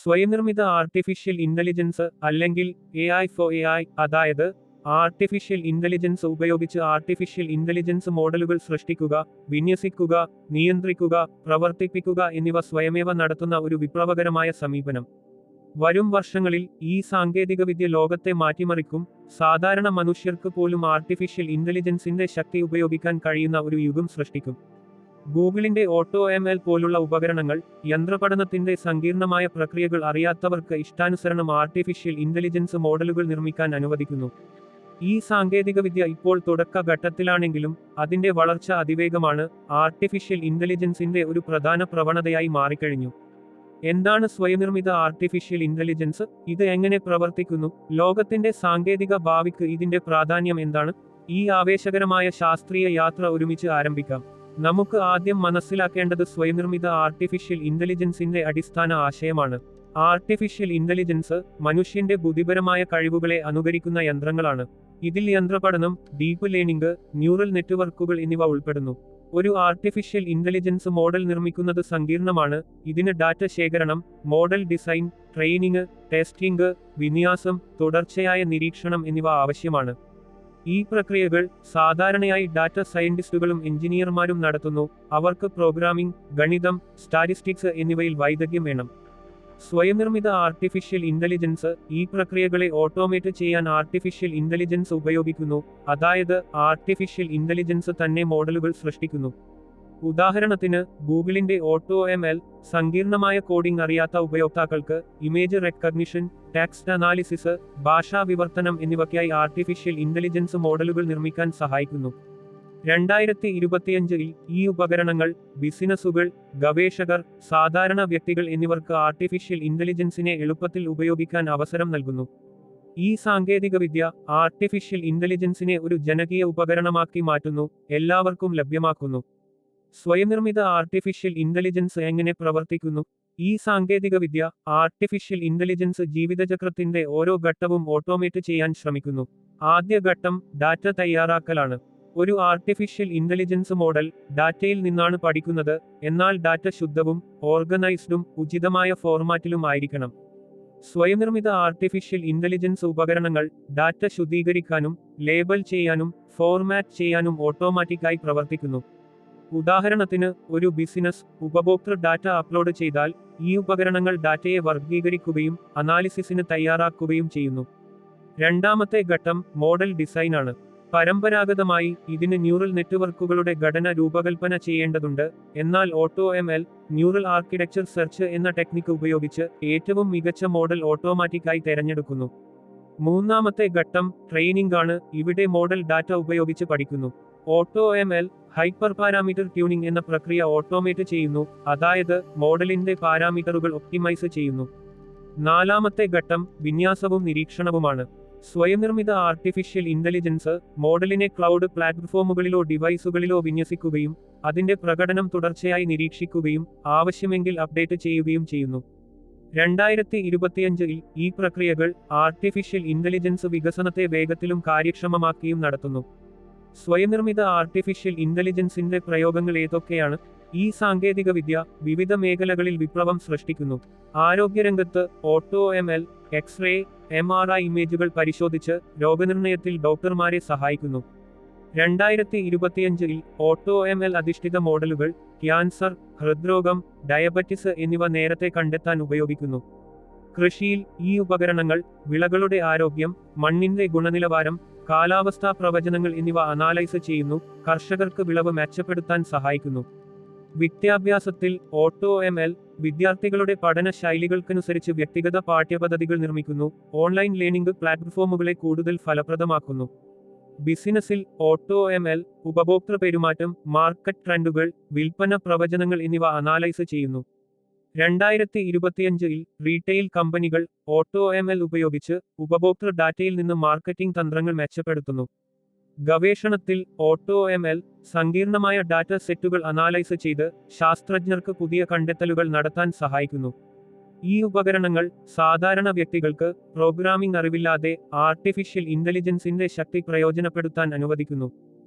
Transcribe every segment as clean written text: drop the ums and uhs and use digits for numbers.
സ്വയംനിർമ്മിത artificial intelligence അല്ലെങ്കിൽ AI four AI, അതായത് artificial intelligence ഉപയോഗിച്ച് ആർട്ടിഫിഷ്യൽ ഇന്റലിജൻസ് മോഡലുകൾ സൃഷ്ടിക്കുക, വിന്യസിക്കുക, നിയന്ത്രിക്കുക, പ്രവർത്തിപ്പിക്കുക എന്നിവ സ്വയമേവ നടത്തുന്ന ഒരു വിപ്ലവകരമായ സമീപനം. വരും വർഷങ്ങളിൽ ഈ സാങ്കേതികവിദ്യ ലോകത്തെ മാറ്റിമറിക്കും. സാധാരണ മനുഷ്യർക്ക് പോലും ആർട്ടിഫിഷ്യൽ ഇന്റലിജൻസിന്റെ ശക്തി ഉപയോഗിക്കാൻ കഴിയുന്ന ഒരു യുഗം സൃഷ്ടിക്കും. ഗൂഗിളിന്റെ AutoML പോലുള്ള ഉപകരണങ്ങൾ യന്ത്രപഠനത്തിന്റെ സങ്കീർണമായ പ്രക്രിയകൾ അറിയാത്തവർക്ക് ഇഷ്ടാനുസരണം ആർട്ടിഫിഷ്യൽ ഇന്റലിജൻസ് മോഡലുകൾ നിർമ്മിക്കാൻ അനുവദിക്കുന്നു. ഈ സാങ്കേതികവിദ്യ ഇപ്പോൾ തുടക്ക ഘട്ടത്തിലാണെങ്കിലും അതിന്റെ വളർച്ച അതിവേഗമാണ്. ആർട്ടിഫിഷ്യൽ ഇന്റലിജൻസിന്റെ ഒരു പ്രധാന പ്രവണതയായി മാറിക്കഴിഞ്ഞു. എന്താണ് സ്വയംനിർമ്മിത ആർട്ടിഫിഷ്യൽ ഇന്റലിജൻസ്? ഇത് എങ്ങനെ പ്രവർത്തിക്കുന്നു? ലോകത്തിന്റെ സാങ്കേതിക ഭാവിക്ക് ഇതിന്റെ പ്രാധാന്യം എന്താണ്? ഈ ആവേശകരമായ ശാസ്ത്രീയ യാത്ര ഒരുമിച്ച് ആരംഭിക്കാം. നമുക്ക് ആദ്യം മനസ്സിലാക്കേണ്ടത് സ്വയംനിർമ്മിത ആർട്ടിഫിഷ്യൽ ഇന്റലിജൻസിന്റെ അടിസ്ഥാന ആശയമാണ്. ആർട്ടിഫിഷ്യൽ ഇന്റലിജൻസ് മനുഷ്യന്റെ ബുദ്ധിപരമായ കഴിവുകളെ അനുകരിക്കുന്ന യന്ത്രങ്ങളാണ്. ഇതിൽ യന്ത്രപഠനം, ഡീപ്പ് ലേണിംഗ്, ന്യൂറൽ നെറ്റ്വർക്കുകൾ എന്നിവ ഉൾപ്പെടുന്നു. ഒരു ആർട്ടിഫിഷ്യൽ ഇന്റലിജൻസ് മോഡൽ നിർമ്മിക്കുന്നത് സങ്കീർണമാണ്. ഇതിന് ഡാറ്റ ശേഖരണം, മോഡൽ ഡിസൈൻ, ട്രെയിനിങ്, ടെസ്റ്റിംഗ്, വിന്യാസം, തുടർച്ചയായ നിരീക്ഷണം എന്നിവ ആവശ്യമാണ്. ഈ പ്രക്രിയകൾ സാധാരണയായി ഡാറ്റ സയന്റിസ്റ്റുകളും എഞ്ചിനീയർമാരും നടത്തുന്നു. അവർക്ക് പ്രോഗ്രാമിംഗ്, ഗണിതം, സ്റ്റാറ്റിസ്റ്റിക്സ് എന്നിവയിൽ വൈദഗ്ധ്യം വേണം. സ്വയംനിർമ്മിത ആർട്ടിഫിഷ്യൽ ഇന്റലിജൻസ് ഈ പ്രക്രിയകളെ ഓട്ടോമേറ്റ് ചെയ്യാൻ ആർട്ടിഫിഷ്യൽ ഇന്റലിജൻസ് ഉപയോഗിക്കുന്നു, അതായത് ആർട്ടിഫിഷ്യൽ ഇന്റലിജൻസ് തന്നെ മോഡലുകൾ സൃഷ്ടിക്കുന്നു. ഉദാഹരണത്തിന്, ഗൂഗിളിന്റെ AutoML സങ്കീർണമായ കോഡിംഗ് അറിയാത്ത ഉപയോക്താക്കൾക്ക് ഇമേജ് റെക്കഗ്നിഷൻ, ടെക്സ്റ്റ് അനാലിസിസ്, ഭാഷാ വിവർത്തനം എന്നിവയ്ക്കായി ആർട്ടിഫിഷ്യൽ ഇന്റലിജൻസ് മോഡലുകൾ നിർമ്മിക്കാൻ സഹായിക്കുന്നു. 2025-ൽ ഈ ഉപകരണങ്ങൾ ബിസിനസ്സുകൾ, ഗവേഷകർ, സാധാരണ വ്യക്തികൾ എന്നിവർക്ക് ആർട്ടിഫിഷ്യൽ ഇന്റലിജൻസിനെ എളുപ്പത്തിൽ ഉപയോഗിക്കാൻ അവസരം നൽകുന്നു. ഈ സാങ്കേതികവിദ്യ ആർട്ടിഫിഷ്യൽ ഇന്റലിജൻസിനെ ഒരു ജനകീയ ഉപകരണമാക്കി മാറ്റുന്നു, എല്ലാവർക്കും ലഭ്യമാക്കുന്നു. സ്വയംനിർമ്മിത ആർട്ടിഫിഷ്യൽ ഇന്റലിജൻസ് എങ്ങനെ പ്രവർത്തിക്കുന്നു? ഈ സാങ്കേതികവിദ്യ ആർട്ടിഫിഷ്യൽ ഇന്റലിജൻസ് ജീവിതചക്രത്തിന്റെ ഓരോ ഘട്ടവും ഓട്ടോമേറ്റ് ചെയ്യാൻ ശ്രമിക്കുന്നു. ആദ്യ ഘട്ടം ഡാറ്റ തയ്യാറാക്കലാണ്. ഒരു ആർട്ടിഫിഷ്യൽ ഇന്റലിജൻസ് മോഡൽ ഡാറ്റയിൽ നിന്നാണ് പഠിക്കുന്നത്, എന്നാൽ ഡാറ്റ ശുദ്ധവും ഓർഗനൈസ്ഡും ഉചിതമായ ഫോർമാറ്റിലും ആയിരിക്കണം. സ്വയംനിർമ്മിത ആർട്ടിഫിഷ്യൽ ഇന്റലിജൻസ് ഉപകരണങ്ങൾ ഡാറ്റ ശുദ്ധീകരിക്കാനും ലേബൽ ചെയ്യാനും ഫോർമാറ്റ് ചെയ്യാനും ഓട്ടോമാറ്റിക്കായി പ്രവർത്തിക്കുന്നു. ഉദാഹരണത്തിന്, ഒരു ബിസിനസ് ഉപഭോക്തൃ ഡാറ്റ അപ്ലോഡ് ചെയ്താൽ ഈ ഉപകരണങ്ങൾ ഡാറ്റയെ വർഗ്ഗീകരിക്കുകയും അനാലിസിസിന് തയ്യാറാക്കുകയും ചെയ്യുന്നു. രണ്ടാമത്തെ ഘട്ടം മോഡൽ ഡിസൈനാണ്. പരമ്പരാഗതമായി ഇതിന് ന്യൂറൽ നെറ്റ്വർക്കുകളുടെ ഘടന രൂപകൽപ്പന ചെയ്യേണ്ടതുണ്ട്, എന്നാൽ AutoML ന്യൂറൽ ആർക്കിടെക്ചർ സെർച്ച് എന്ന ടെക്നിക്ക് ഉപയോഗിച്ച് ഏറ്റവും മികച്ച മോഡൽ ഓട്ടോമാറ്റിക്കായി തിരഞ്ഞെടുക്കുന്നു. മൂന്നാമത്തെ ഘട്ടം ട്രെയിനിംഗ് ആണ്. ഇവിടെ മോഡൽ ഡാറ്റ ഉപയോഗിച്ച് പഠിക്കുന്നു. AutoML ഹൈപ്പർ പാരാമീറ്റർ ട്യൂണിംഗ് എന്ന പ്രക്രിയ ഓട്ടോമേറ്റ് ചെയ്യുന്നു, അതായത് മോഡലിന്റെ പാരാമീറ്ററുകൾ ഒപ്റ്റിമൈസ് ചെയ്യുന്നു. നാലാമത്തെ ഘട്ടം വിന്യാസവും നിരീക്ഷണവുമാണ്. സ്വയംനിർമ്മിത ആർട്ടിഫിഷ്യൽ ഇന്റലിജൻസ് മോഡലിനെ ക്ലൗഡ് പ്ലാറ്റ്ഫോമുകളിലോ ഡിവൈസുകളിലോ വിന്യസിക്കുകയും അതിന്റെ പ്രകടനം തുടർച്ചയായി നിരീക്ഷിക്കുകയും ആവശ്യമെങ്കിൽ അപ്ഡേറ്റ് ചെയ്യുകയും ചെയ്യുന്നു. 2025-ൽ ഈ പ്രക്രിയകൾ ആർട്ടിഫിഷ്യൽ ഇന്റലിജൻസ് വികസനത്തെ വേഗത്തിലും കാര്യക്ഷമമാക്കിയും നടത്തുന്നു. സ്വയംനിർമ്മിത ആർട്ടിഫിഷ്യൽ ഇന്റലിജൻസിന്റെ പ്രയോഗങ്ങൾ ഏതൊക്കെയാണ്? ഈ സാങ്കേതികവിദ്യ വിവിധ മേഖലകളിൽ വിപ്ലവം സൃഷ്ടിക്കുന്നു. ആരോഗ്യരംഗത്ത് AutoML എക്സ്റേ, MRI ഇമേജുകൾ പരിശോധിച്ച് രോഗനിർണയത്തിൽ ഡോക്ടർമാരെ സഹായിക്കുന്നു. 2025-ൽ AutoML അധിഷ്ഠിത മോഡലുകൾ ക്യാൻസർ, ഹൃദ്രോഗം, ഡയബറ്റിസ് എന്നിവ നേരത്തെ കണ്ടെത്താൻ ഉപയോഗിക്കുന്നു. കൃഷിയിൽ ഈ ഉപകരണങ്ങൾ വിളകളുടെ ആരോഗ്യം, മണ്ണിന്റെ ഗുണനിലവാരം, കാലാവസ്ഥാ പ്രവചനങ്ങൾ എന്നിവ അനാലൈസ് ചെയ്യുന്നു, കർഷകർക്ക് വിളവ് മെച്ചപ്പെടുത്താൻ സഹായിക്കുന്നു. വിദ്യാഭ്യാസത്തിൽ AutoML വിദ്യാർത്ഥികളുടെ പഠന ശൈലികൾക്കനുസരിച്ച് വ്യക്തിഗത പാഠ്യപദ്ധതികൾ നിർമ്മിക്കുന്നു, ഓൺലൈൻ ലേണിംഗ് പ്ലാറ്റ്ഫോമുകളെ കൂടുതൽ ഫലപ്രദമാക്കുന്നു. ബിസിനസ്സിൽ AutoML ഉപഭോക്തൃ പെരുമാറ്റം, മാർക്കറ്റ് ട്രെൻഡുകൾ, വിൽപ്പന പ്രവചനങ്ങൾ എന്നിവ അനാലൈസ് ചെയ്യുന്നു. 2025-ൽ റീറ്റെയിൽ കമ്പനികൾ AutoML ഉപയോഗിച്ച് ഉപഭോക്തൃ ഡാറ്റയിൽ നിന്ന് മാർക്കറ്റിംഗ് തന്ത്രങ്ങൾ മെച്ചപ്പെടുത്തുന്നു. ഗവേഷണത്തിൽ AutoML സങ്കീർണമായ ഡാറ്റ സെറ്റുകൾ അനാലൈസ് ചെയ്ത് ശാസ്ത്രജ്ഞർക്ക് പുതിയ കണ്ടെത്തലുകൾ നടത്താൻ സഹായിക്കുന്നു. ഈ ഉപകരണങ്ങൾ സാധാരണ വ്യക്തികൾക്ക് പ്രോഗ്രാമിംഗ് അറിവില്ലാതെ ആർട്ടിഫിഷ്യൽ ഇന്റലിജൻസിന്റെ ശക്തി പ്രയോജനപ്പെടുത്താൻ അനുവദിക്കുന്നു.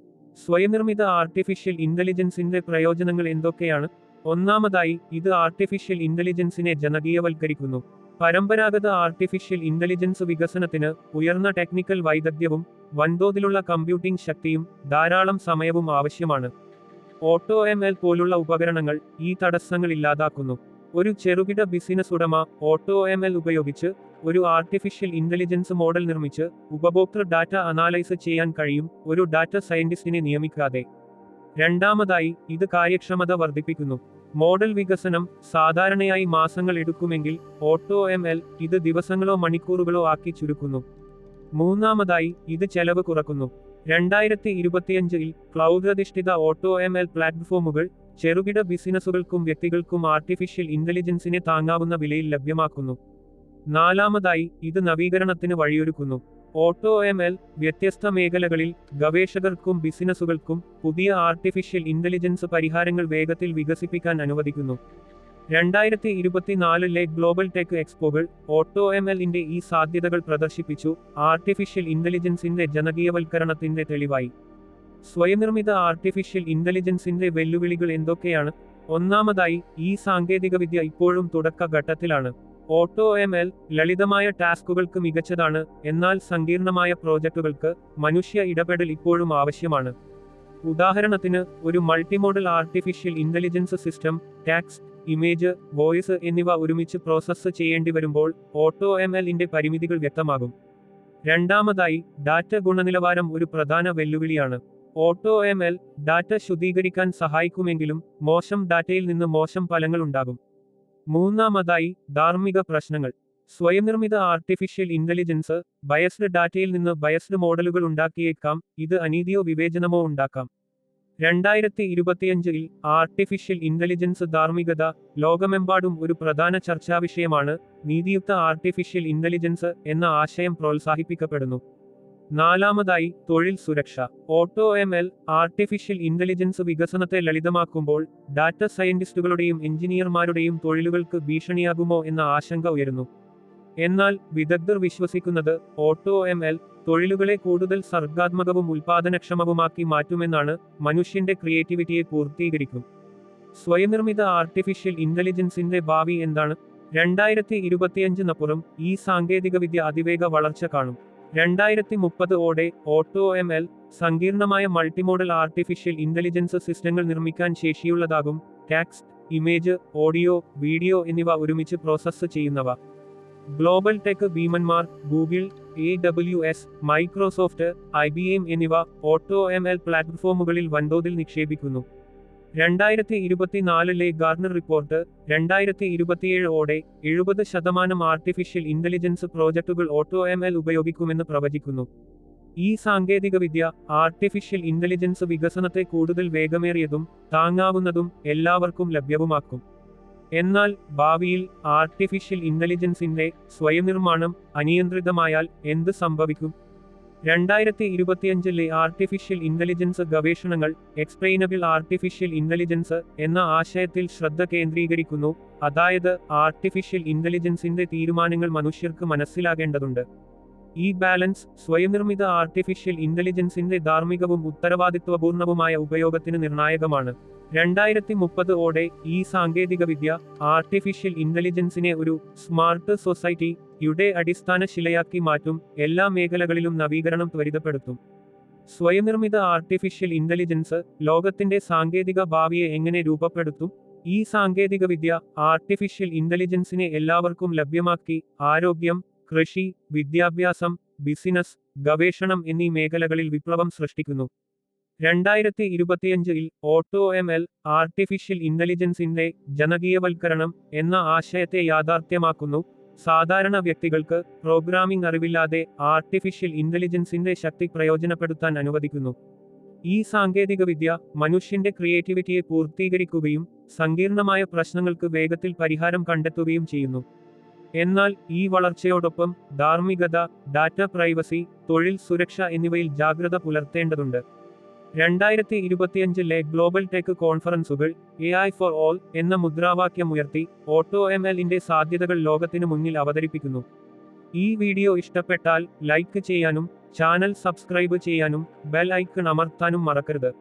സ്വയംനിർമ്മിത ആർട്ടിഫിഷ്യൽ ഇന്റലിജൻസിന്റെ പ്രയോജനങ്ങൾ എന്തൊക്കെയാണ്? ഒന്നാമതായി, ഇത് ആർട്ടിഫിഷ്യൽ ഇന്റലിജൻസിനെ ജനകീയവൽക്കരിക്കുന്നു. പരമ്പരാഗത ആർട്ടിഫിഷ്യൽ ഇന്റലിജൻസ് വികസനത്തിന് ഉയർന്ന ടെക്നിക്കൽ വൈദഗ്ധ്യവും വൻതോതിലുള്ള കമ്പ്യൂട്ടിംഗ് ശക്തിയും ധാരാളം സമയവും ആവശ്യമാണ്. ഓട്ടോ പോലുള്ള ഉപകരണങ്ങൾ ഈ തടസ്സങ്ങൾ ഇല്ലാതാക്കുന്നു. ഒരു ചെറുകിട ബിസിനസ് ഉടമ ഓട്ടോ ഉപയോഗിച്ച് ഒരു ആർട്ടിഫിഷ്യൽ ഇന്റലിജൻസ് മോഡൽ നിർമ്മിച്ച് ഉപഭോക്തൃ ഡാറ്റ അനാലൈസ് ചെയ്യാൻ കഴിയും, ഒരു ഡാറ്റ സയന്റിസ്റ്റിനെ നിയമിക്കാതെ. രണ്ടാമതായി, ഇത് കാര്യക്ഷമത വർദ്ധിപ്പിക്കുന്നു. മോഡൽ വികസനം സാധാരണയായി മാസങ്ങൾ എടുക്കുമെങ്കിൽ ഓട്ടോ ഇത് ദിവസങ്ങളോ മണിക്കൂറുകളോ ആക്കി ചുരുക്കുന്നു. മൂന്നാമതായി, ഇത് ചെലവ് കുറക്കുന്നു. 2025-ൽ ക്ലൗഡ് അധിഷ്ഠിത ഓട്ടോ പ്ലാറ്റ്ഫോമുകൾ ചെറുകിട ബിസിനസ്സുകൾക്കും വ്യക്തികൾക്കും ആർട്ടിഫിഷ്യൽ ഇന്റലിജൻസിനെ താങ്ങാവുന്ന വിലയിൽ ലഭ്യമാക്കുന്നു. നാലാമതായി, ഇത് നവീകരണത്തിന് വഴിയൊരുക്കുന്നു. ഓട്ടോ വ്യത്യസ്ത മേഖലകളിൽ ഗവേഷകർക്കും ബിസിനസ്സുകൾക്കും പുതിയ ആർട്ടിഫിഷ്യൽ ഇന്റലിജൻസ് പരിഹാരങ്ങൾ വേഗത്തിൽ വികസിപ്പിക്കാൻ അനുവദിക്കുന്നു. 2024-ലെ ഗ്ലോബൽ ടെക് എക്സ്പോകൾ ഓട്ടോ ന്റെ ഈ സാധ്യതകൾ പ്രദർശിപ്പിച്ചു, ആർട്ടിഫിഷ്യൽ ഇന്റലിജൻസിന്റെ ജനകീയവൽക്കരണത്തിന്റെ തെളിവായി. സ്വയംനിർമ്മിത ആർട്ടിഫിഷ്യൽ ഇന്റലിജൻസിന്റെ വെല്ലുവിളികൾ എന്തൊക്കെയാണ്? ഒന്നാമതായി, ഈ സാങ്കേതികവിദ്യ ഇപ്പോഴും തുടക്ക ഘട്ടത്തിലാണ്. ഓട്ടോ ലളിതമായ ടാസ്കുകൾക്ക് മികച്ചതാണ്, എന്നാൽ സങ്കീർണമായ പ്രോജക്റ്റുകൾക്ക് മനുഷ്യ ഇടപെടൽ ഇപ്പോഴും ആവശ്യമാണ്. ഉദാഹരണത്തിന്, ഒരു multimodal artificial intelligence system text, image, voice എന്നിവ ഒരുമിച്ച് പ്രോസസ്സ് ചെയ്യേണ്ടി വരുമ്പോൾ ഓട്ടോ ന്റെ പരിമിതികൾ വ്യക്തമാകും. രണ്ടാമതായി, ഡാറ്റ ഗുണനിലവാരം ഒരു പ്രധാന വെല്ലുവിളിയാണ്. ഓട്ടോ ഡാറ്റ ശുദ്ധീകരിക്കാൻ സഹായിക്കുമെങ്കിലും മോശം ഡാറ്റയിൽ നിന്ന് മോശം ഫലങ്ങൾ ഉണ്ടാകും. മൂന്നാമതായി, ധാർമ്മിക പ്രശ്നങ്ങൾ. സ്വയംനിർമ്മിത ആർട്ടിഫിഷ്യൽ ഇന്റലിജൻസ് ബയസ്ഡ് ഡാറ്റയിൽ നിന്ന് ബയസ്ഡ് മോഡലുകൾ ഉണ്ടാക്കിയേക്കാം, ഇത് അനീതിയോ വിവേചനമോ ഉണ്ടാക്കാം. 2025-ൽ ആർട്ടിഫിഷ്യൽ ഇന്റലിജൻസ് ധാർമ്മികത ലോകമെമ്പാടും ഒരു പ്രധാന ചർച്ചാവിഷയമാണ്. നീതിയുക്ത ആർട്ടിഫിഷ്യൽ ഇന്റലിജൻസ് എന്ന ആശയം പ്രോത്സാഹിപ്പിക്കപ്പെടുന്നു. നാലാമതായി, തൊഴിൽ സുരക്ഷ. ഓട്ടോ ആർട്ടിഫിഷ്യൽ ഇന്റലിജൻസ് വികസനത്തെ ലളിതമാക്കുമ്പോൾ ഡാറ്റ സയന്റിസ്റ്റുകളുടെയും എഞ്ചിനീയർമാരുടെയും തൊഴിലുകൾക്ക് ഭീഷണിയാകുമോ എന്ന ആശങ്ക ഉയരുന്നു. എന്നാൽ വിദഗ്ധർ വിശ്വസിക്കുന്നത് ഓട്ടോ തൊഴിലുകളെ കൂടുതൽ സർഗാത്മകവും ഉൽപാദനക്ഷമവുമാക്കി മാറ്റുമെന്നാണ്, മനുഷ്യന്റെ ക്രിയേറ്റിവിറ്റിയെ പൂർത്തീകരിക്കും. സ്വയംനിർമ്മിത ആർട്ടിഫിഷ്യൽ ഇന്റലിജൻസിന്റെ ഭാവി എന്താണ്? 2025-നപ്പുറം ഈ സാങ്കേതികവിദ്യ അതിവേഗ വളർച്ച കാണും. 2030-ഓടെ ഓട്ടോ സങ്കീർണമായ മൾട്ടിമോഡൽ ആർട്ടിഫിഷ്യൽ ഇന്റലിജൻസ് സിസ്റ്റങ്ങൾ നിർമ്മിക്കാൻ ശേഷിയുള്ളതാകും, ടെക്സ്റ്റ്, ഇമേജ്, ഓഡിയോ, വീഡിയോ എന്നിവ ഒരുമിച്ച് പ്രോസസ്സ് ചെയ്യുന്നവ. ഗ്ലോബൽ ടെക് ഭീമന്മാർ ഗൂഗിൾ, AWS, മൈക്രോസോഫ്റ്റ്, IBM എന്നിവ ഓട്ടോ പ്ലാറ്റ്ഫോമുകളിൽ വൻതോതിൽ നിക്ഷേപിക്കുന്നു. 2024-ലെ ഗാർട്ണർ റിപ്പോർട്ട് 2027-ഓടെ 70% ആർട്ടിഫിഷ്യൽ ഇന്റലിജൻസ് പ്രോജക്റ്റുകൾ ഓട്ടോ ഉപയോഗിക്കുമെന്ന് പ്രവചിക്കുന്നു. ഈ സാങ്കേതികവിദ്യ ആർട്ടിഫിഷ്യൽ ഇന്റലിജൻസ് വികസനത്തെ കൂടുതൽ വേഗമേറിയതും താങ്ങാവുന്നതും എല്ലാവർക്കും ലഭ്യവുമാക്കും. എന്നാൽ ഭാവിയിൽ ആർട്ടിഫിഷ്യൽ ഇന്റലിജൻസിന്റെ സ്വയംനിർമ്മാണം അനിയന്ത്രിതമായാൽ എന്ത് സംഭവിക്കും? 2025-ലെ ആർട്ടിഫിഷ്യൽ ഇന്റലിജൻസ് ഗവേഷണങ്ങൾ എക്സ്പ്ലെയിനബിൾ ആർട്ടിഫിഷ്യൽ ഇന്റലിജൻസ് എന്ന ആശയത്തിൽ ശ്രദ്ധ കേന്ദ്രീകരിക്കുന്നു, അതായത് ആർട്ടിഫിഷ്യൽ ഇന്റലിജൻസിന്റെ തീരുമാനങ്ങൾ മനുഷ്യർക്ക് മനസ്സിലാകേണ്ടതുണ്ട്. ഈ ബാലൻസ് സ്വയംനിർമ്മിത ആർട്ടിഫിഷ്യൽ ഇന്റലിജൻസിന്റെ ധാർമ്മികവും ഉത്തരവാദിത്വപൂർണവുമായ ഉപയോഗത്തിന് നിർണായകമാണ്. 2030-ഓടെ ഈ സാങ്കേതികവിദ്യ ആർട്ടിഫിഷ്യൽ ഇന്റലിജൻസിനെ ഒരു സ്മാർട്ട് സൊസൈറ്റിയുടെ അടിസ്ഥാന ശിലയാക്കി മാറ്റും, എല്ലാ മേഖലകളിലും നവീകരണം ത്വരിതപ്പെടുത്തും. സ്വയംനിർമ്മിത ആർട്ടിഫിഷ്യൽ ഇന്റലിജൻസ് ലോകത്തിന്റെ സാങ്കേതിക ഭാവിയെ എങ്ങനെ രൂപപ്പെടുത്തും? ഈ സാങ്കേതികവിദ്യ ആർട്ടിഫിഷ്യൽ ഇന്റലിജൻസിനെ എല്ലാവർക്കും ലഭ്യമാക്കി ആരോഗ്യം, കൃഷി, വിദ്യാഭ്യാസം, ബിസിനസ്, ഗവേഷണം എന്നീ മേഖലകളിൽ വിപ്ലവം സൃഷ്ടിക്കുന്നു. 2025-ൽ ഓട്ടോ ആർട്ടിഫിഷ്യൽ ഇന്റലിജൻസിന്റെ ജനകീയവൽക്കരണം എന്ന ആശയത്തെ യാഥാർത്ഥ്യമാക്കുന്നു. സാധാരണ വ്യക്തികൾക്ക് പ്രോഗ്രാമിംഗ് അറിവില്ലാതെ ആർട്ടിഫിഷ്യൽ ഇന്റലിജൻസിന്റെ ശക്തി പ്രയോജനപ്പെടുത്താൻ അനുവദിക്കുന്നു. ഈ സാങ്കേതികവിദ്യ മനുഷ്യന്റെ ക്രിയേറ്റിവിറ്റിയെ പൂർത്തീകരിക്കുകയും സങ്കീർണമായ പ്രശ്നങ്ങൾക്ക് വേഗത്തിൽ പരിഹാരം കണ്ടെത്തുകയും ചെയ്യുന്നു. എന്നാൽ ഈ വളർച്ചയോടൊപ്പം ധാർമ്മികത, ഡാറ്റ പ്രൈവസി, തൊഴിൽ സുരക്ഷ എന്നിവയിൽ ജാഗ്രത പുലർത്തേണ്ടതുണ്ട്. 2025-ലെ ഗ്ലോബൽ ടെക് കോൺഫറൻസുകൾ AI ഫോർ ഓൾ എന്ന മുദ്രാവാക്യമുയർത്തി ഓട്ടോ ന്റെ സാധ്യതകൾ ലോകത്തിനു മുന്നിൽ അവതരിപ്പിക്കുന്നു. ഈ വീഡിയോ ഇഷ്ടപ്പെട്ടാൽ ലൈക്ക് ചെയ്യാനും ചാനൽ സബ്സ്ക്രൈബ് ചെയ്യാനും ബെൽ ഐക്കൺ അമർത്താനും മറക്കരുത്.